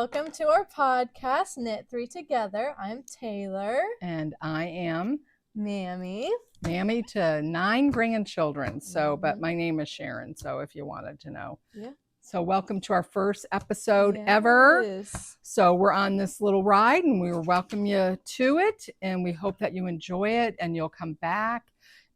welcome to our podcast, Knit Three Together. I'm Taylor. And I am Mammy to 9 grandchildren. So, but my name is Sharon, so if you wanted to know. Yeah. So welcome to our first episode ever. So we're on this little ride and we welcome you to it. And we hope that you enjoy it and you'll come back.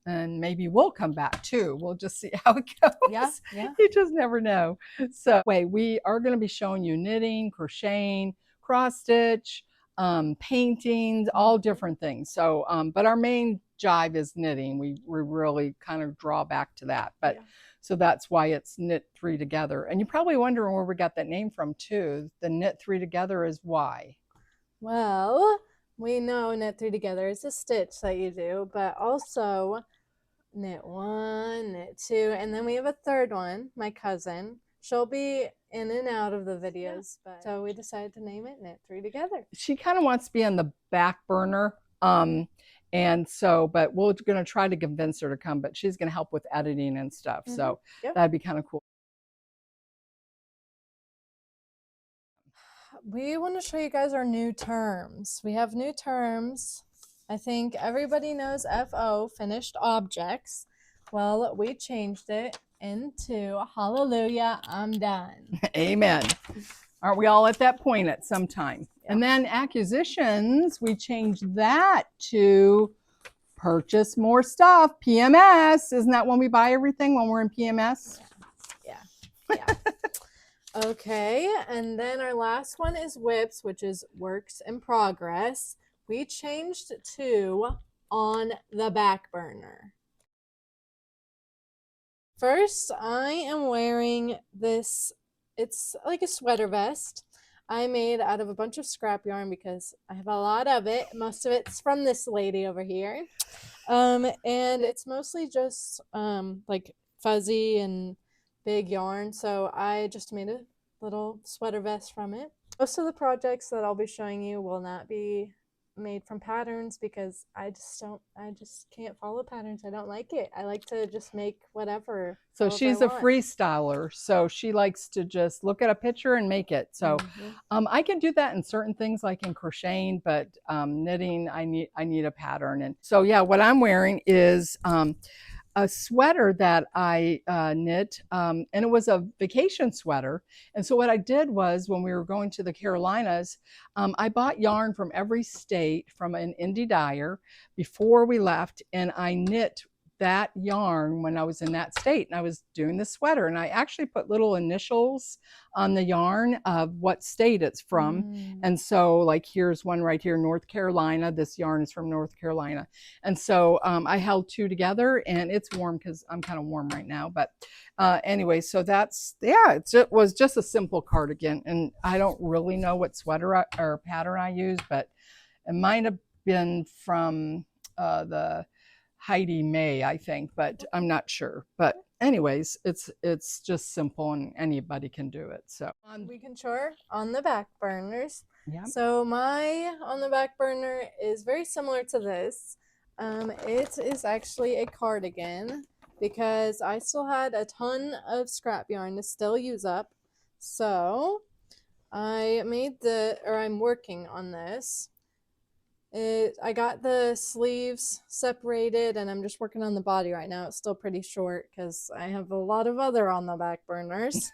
And maybe we'll come back too. We'll just see how it goes. Yeah. You just never know. So we are going to be showing you knitting, crocheting, cross stitch, paintings, all different things. So, but our main jive is knitting. We really kind of draw back to that. But so that's why it's Knit Three Together. And you're probably wondering where we got that name from too. The Knit Three Together is why? Well, we know Knit Three Together is a stitch that you do, but also knit one, knit two, and then we have a third one, my cousin. She'll be in and out of the videos, but so we decided to name it Knit Three Together. She kind of wants to be on the back burner. And so, but we're going to try to convince her to come, but she's going to help with editing and stuff. So that'd be kind of cool. We want to show you guys our new terms. We have new terms. I think everybody knows FO, finished objects. Well, we changed it into hallelujah, I'm done. Amen. Aren't we all at that point at some time? Yeah. And then acquisitions, we changed that to purchase more stuff. PMS, isn't that when we buy everything when we're in PMS? Yeah. Okay, and then our last one is WIPs, which is works in progress. We changed to on the back burner. First, I am wearing this, it's like a sweater vest I made out of a bunch of scrap yarn because I have a lot of it. Most of it's from this lady over here. And it's mostly just like fuzzy and big yarn. So I just made a little sweater vest from it. Most of the projects that I'll be showing you will not be made from patterns because I just can't follow patterns. I don't like it. I like to just make whatever. So she's a freestyler. So she likes to just look at a picture and make it. So I can do that in certain things like in crocheting, but knitting, I need a pattern. And so yeah, what I'm wearing is a sweater that I knit, and it was a vacation sweater. And so what I did was when we were going to the Carolinas, I bought yarn from every state from an indie dyer before we left, and I knit that yarn when I was in that state and I was doing the sweater, and I actually put little initials on the yarn of what state it's from. And so like here's one right here, North Carolina. This yarn is from North Carolina. And so I held two together, and it's warm because I'm kind of warm right now, but anyway, so that's, yeah, it was just a simple cardigan, and I don't really know what sweater or pattern I used, but it might have been from the Heidi May, I think, but I'm not sure. But anyways, it's just simple and anybody can do it. So we can chore on the back burners. So my on the back burner is very similar to this. It is actually a cardigan because I still had a ton of scrap yarn to still use up. So I made I'm working on this. I got the sleeves separated and I'm just working on the body right now. It's still pretty short because I have a lot of other on the back burners.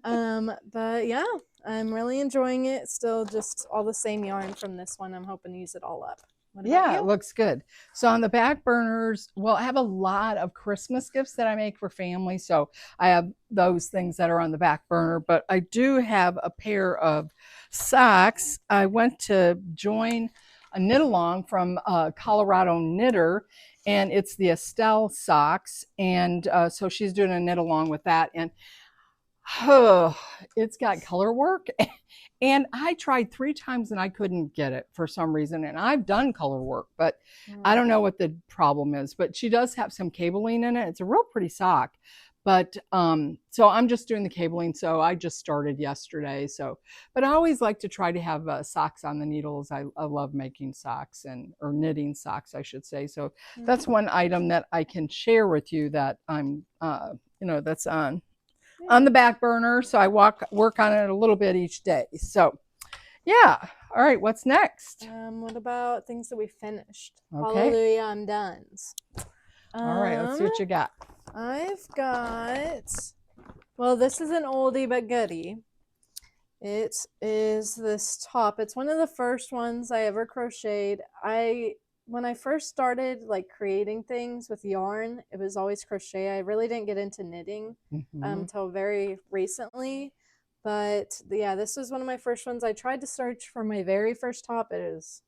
But yeah, I'm really enjoying it. Still just all the same yarn from this one. I'm hoping to use it all up. Yeah, it looks good. So on the back burners, well, I have a lot of Christmas gifts that I make for family. So I have those things that are on the back burner, but I do have a pair of socks. I went to join a knit along from Colorado Knitter, and it's the Estelle socks. And so she's doing a knit along with that. And it's got color work. And I tried 3 times and I couldn't get it for some reason. And I've done color work, but I don't know what the problem is. But she does have some cabling in it. It's a real pretty sock. But so I'm just doing the cabling. So I just started yesterday. So, but I always like to try to have socks on the needles. I love making socks or knitting socks, I should say. So that's one item that I can share with you that I'm, that's on the back burner. So I work on it a little bit each day. So Yeah. All right. What's next? What about things that we finished? Okay. Hallelujah, I'm done. All right. Let's see what you got. I've got, well, this is an oldie but goodie. It is this top. It's one of the first ones I ever crocheted. When I first started like creating things with yarn, it was always crochet. I really didn't get into knitting until very recently. But yeah, this was one of my first ones. I tried to search for my very first top. It is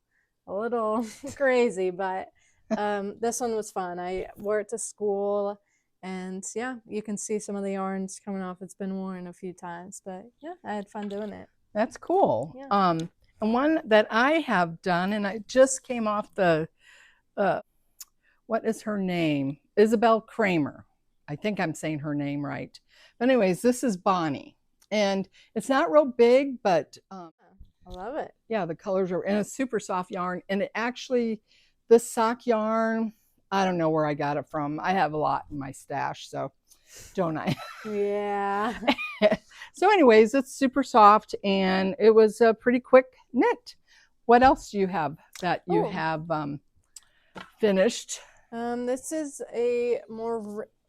a little crazy, but this one was fun. I wore it to school, and yeah, you can see some of the yarns coming off. It's been worn a few times, but yeah, I had fun doing it. That's cool. Yeah. And one that I have done, and I just came off the, what is her name? Isabel Kramer. I think I'm saying her name right. But anyways, this is Bonnie. And it's not real big, but I love it. yeah, the colors are in a super soft yarn. And it actually, this sock yarn, I don't know where I got it from. I have a lot in my stash, so don't I? Yeah. So anyways, it's super soft and it was a pretty quick knit. What else do you have that you have finished? This is a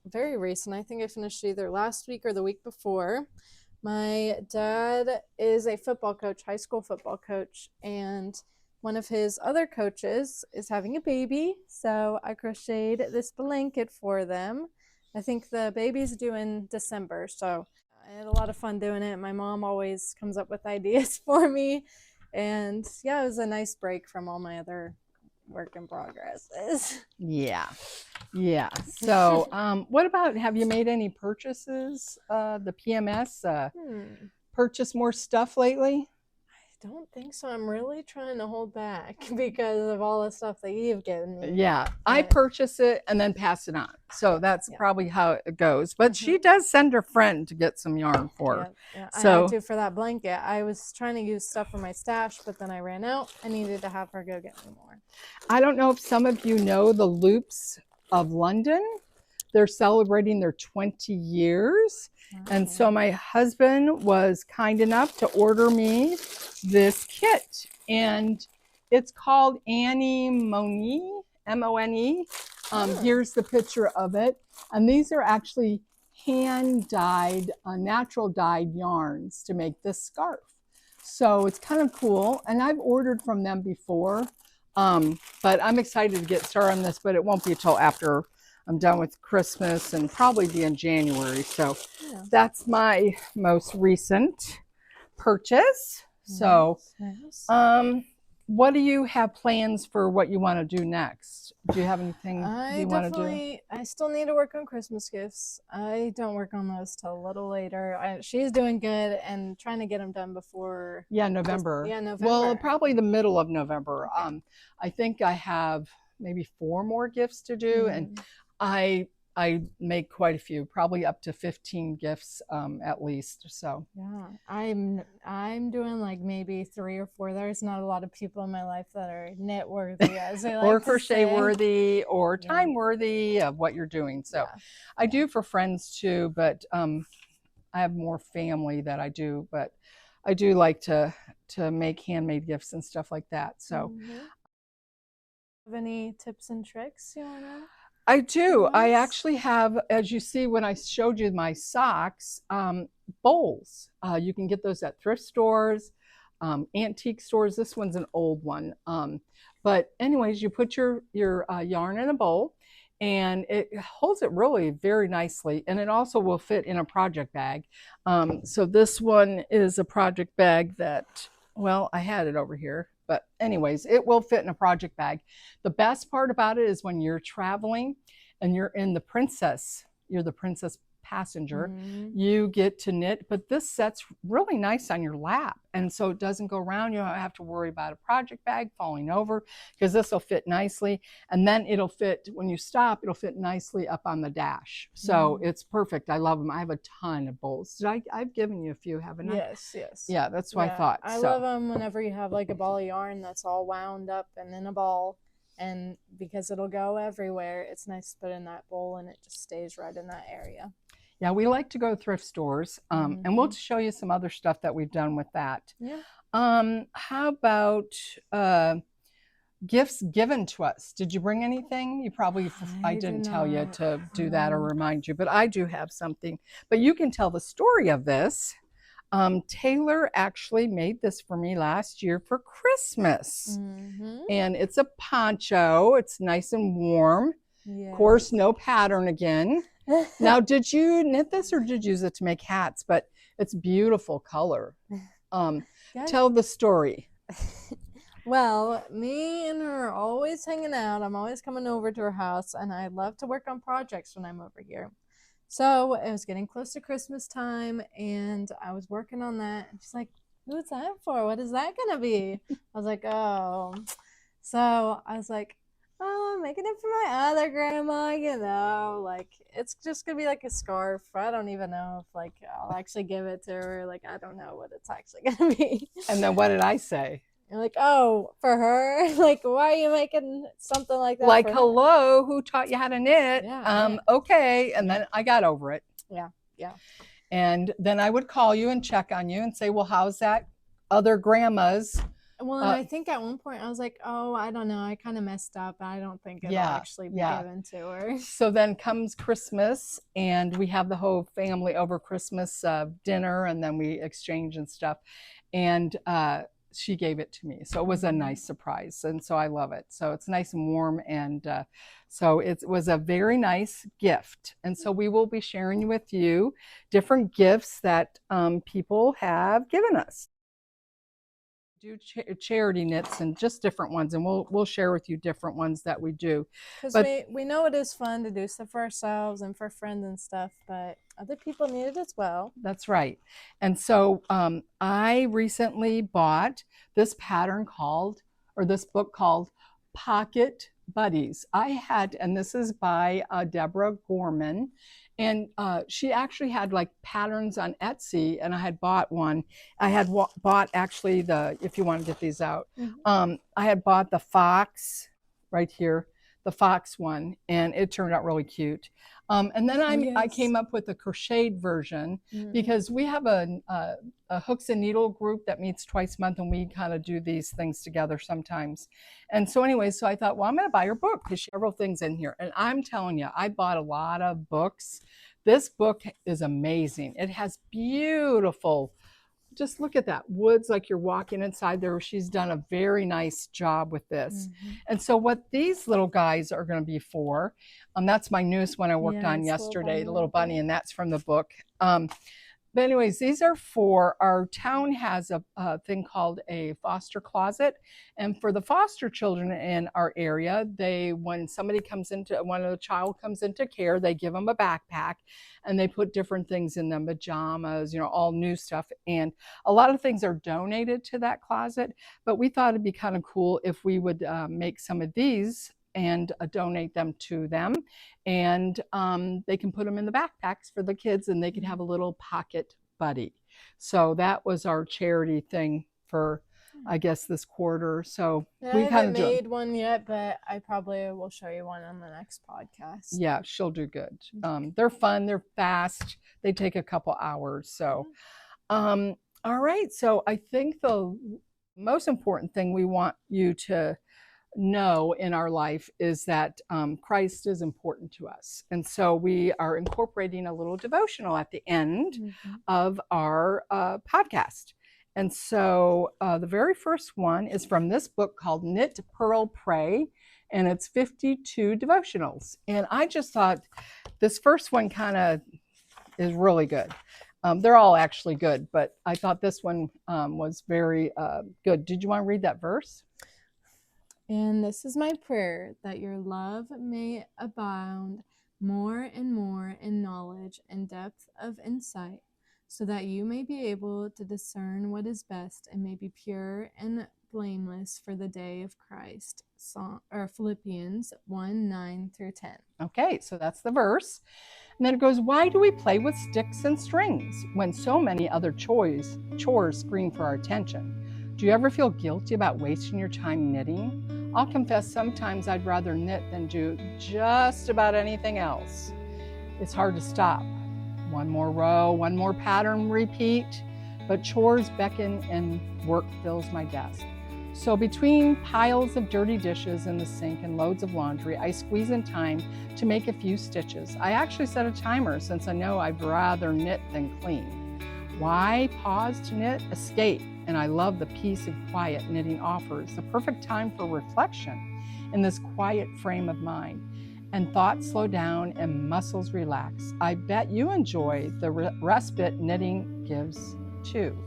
very recent. I think I finished either last week or the week before. My dad is a football coach, high school football coach, and one of his other coaches is having a baby. So I crocheted this blanket for them. I think the baby's due in December, so I had a lot of fun doing it. My mom always comes up with ideas for me, and yeah, it was a nice break from all my other work in progresses. Yeah. So what about, have you made any purchases, the PMS, purchase more stuff lately? I don't think so. I'm really trying to hold back because of all the stuff that you've given me. Yeah, I purchase it and then pass it on. So that's probably how it goes. But she does send her friend to get some yarn for her. Yeah. So I had to for that blanket. I was trying to use stuff from my stash, but then I ran out. I needed to have her go get me more. I don't know if some of you know the Loops of London. They're celebrating their 20 years. And so my husband was kind enough to order me this kit. And it's called Annie Mone, M-O-N-E. Here's the picture of it. And these are actually hand-dyed, natural dyed yarns to make this scarf. So it's kind of cool. And I've ordered from them before. But I'm excited to get started on this, but it won't be until after I'm done with Christmas and probably be in January. So that's my most recent purchase. So what do you have plans for what you want to do next? Do you have anything you want to do? I still need to work on Christmas gifts. I don't work on those till a little later. She's doing good and trying to get them done before. Yeah, November. Yeah, November. Well, probably the middle of November. Okay. I think I have maybe 4 more gifts to do, and I make quite a few, probably up to 15 gifts at least. So yeah, I'm doing like maybe 3 or 4. There's not a lot of people in my life that are knit worthy, as they like or to crochet say. worthy or time worthy of what you're doing. So I do for friends too, but I have more family that I do, but I do like to make handmade gifts and stuff like that. So have any tips and tricks you want to? I do. I actually have, as you see when I showed you my socks, bowls. You can get those at thrift stores, antique stores. This one's an old one. But anyways, you put your yarn in a bowl and it holds it really very nicely. And it also will fit in a project bag. So this one is a project bag that, well, I had it over here. But anyways, it will fit in a project bag. The best part about it is when you're traveling and you're in the princess, you're the princess passenger, you get to knit, but this sets really nice on your lap. And so it doesn't go around. You don't have to worry about a project bag falling over because this will fit nicely. And then it'll fit, when you stop, it'll fit nicely up on the dash. So it's perfect. I love them. I have a ton of bowls. I've given you a few, haven't I? Yes. Yeah, that's what I thought. I love them whenever you have like a ball of yarn that's all wound up and in a ball. And because it'll go everywhere, it's nice to put in that bowl and it just stays right in that area. Yeah, we like to go to thrift stores, and we'll show you some other stuff that we've done with that. Yeah. How about gifts given to us? Did you bring anything? You probably, I did didn't tell you not. to do that or remind you, but I do have something. But you can tell the story of this. Taylor actually made this for me last year for Christmas. And it's a poncho. It's nice and warm. Yes. Of course, no pattern again. Now, did you knit this or did you use it to make hats? But it's beautiful color. Tell the story. Well, me and her are always hanging out. I'm always coming over to her house, and I love to work on projects when I'm over here. So it was getting close to Christmas time, and I was working on that. And she's like, "Who's that for? What is that gonna be?" I was like, "Oh." So I was like, "Oh, I'm making it for my other grandma, like it's just gonna be like a scarf. I don't even know if like I'll actually give it to her. Like I don't know what it's actually gonna be." And then what did I say? You're like, "Oh, for her? Like, why are you making something like that?" Like, for hello, who taught you how to knit? Yeah. Okay. And then I got over it. Yeah. And then I would call you and check on you and say, well, how's that other grandma's? Well, and I think at one point I was like, "Oh, I don't know. I kind of messed up. I don't think it'll actually be given to her." So then comes Christmas, and we have the whole family over Christmas dinner, and then we exchange and stuff. And she gave it to me. So it was a nice surprise. And so I love it. So it's nice and warm. And so it was a very nice gift. And so we will be sharing with you different gifts that people have given us. Do charity knits and just different ones, and we'll share with you different ones that we do, because we know it is fun to do stuff for ourselves and for friends and stuff, but other people need it as well. That's right. And so I recently bought this this book called Pocket Buddies. And this is by Deborah Gorman. And she actually had like patterns on Etsy, and I had bought one. I had bought actually if you want to get these out, I had bought the fox right here, the fox one, and it turned out really cute. And then I came up with a crocheted version because we have a hooks and needle group that meets twice a month, and we kind of do these things together sometimes. And so anyway, so I thought, well, I'm going to buy her book because she has several things in here. And I'm telling you, I bought a lot of books. This book is amazing. It has beautiful, just look at that, woods like you're walking inside there. She's done a very nice job with this. And so what these little guys are going to be for, that's my newest one I worked on yesterday, the little bunny, and that's from the book. But anyways, these are for, our town has a thing called a foster closet. And for the foster children in our area, when one of the child comes into care, they give them a backpack and they put different things in them, pajamas, all new stuff. And a lot of things are donated to that closet, but we thought it'd be kind of cool if we would make some of these and donate them to them, and they can put them in the backpacks for the kids, and they can have a little pocket buddy. So that was our charity thing for, I guess, this quarter. So we haven't made one yet, but I probably will show you one on the next podcast. Yeah, she'll do good. They're fun, they're fast, they take a couple hours. So all right, so I think the most important thing we want you to know in our life is that Christ is important to us. And so we are incorporating a little devotional at the end of our podcast. And so the very first one is from this book called Knit, Purl, Pray, and it's 52 devotionals. And I just thought this first one kind of is really good. They're all actually good, but I thought this one was very good. Did you want to read that verse? And this is my prayer, that your love may abound more and more in knowledge and depth of insight, so that you may be able to discern what is best and may be pure and blameless for the day of Christ. Philippians 1:9-10. Okay, so that's the verse. And then it goes, why do we play with sticks and strings when so many other chores scream for our attention? Do you ever feel guilty about wasting your time knitting? I'll confess sometimes I'd rather knit than do just about anything else. It's hard to stop. One more row, one more pattern, repeat. but chores beckon and work fills my desk. So between piles of dirty dishes in the sink and loads of laundry, I squeeze in time to make a few stitches. I actually set a timer since I know I'd rather knit than clean. Why pause to knit? Escape. And I love the peace and quiet knitting offers, the perfect time for reflection in this quiet frame of mind. And thoughts slow down and muscles relax. I bet you enjoy the respite knitting gives too.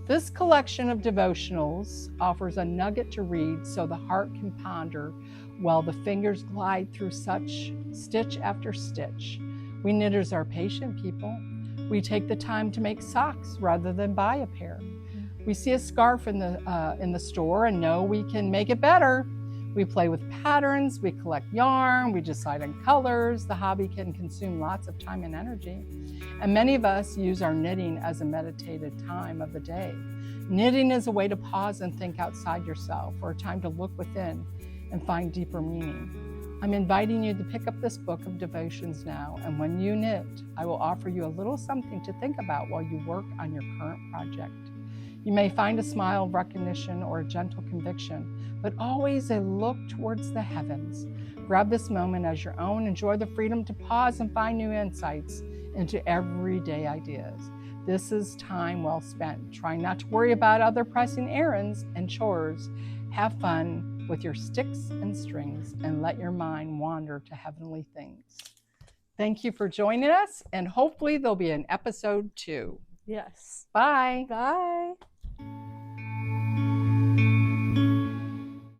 This collection of devotionals offers a nugget to read so the heart can ponder while the fingers glide through such stitch after stitch. We knitters are patient people. We take the time to make socks rather than buy a pair. We see a scarf in the store and know we can make it better. We play with patterns, we collect yarn, we decide on colors. The hobby can consume lots of time and energy. And many of us use our knitting as a meditated time of the day. Knitting is a way to pause and think outside yourself, or a time to look within and find deeper meaning. I'm inviting you to pick up this book of devotions now, and when you knit, I will offer you a little something to think about while you work on your current project. You may find a smile of recognition or a gentle conviction, but always a look towards the heavens. Grab this moment as your own. Enjoy the freedom to pause and find new insights into everyday ideas. This is time well spent. Try not to worry about other pressing errands and chores. Have fun with your sticks and strings and let your mind wander to heavenly things. Thank you for joining us, and hopefully there'll be an episode 2. Yes. Bye. Bye.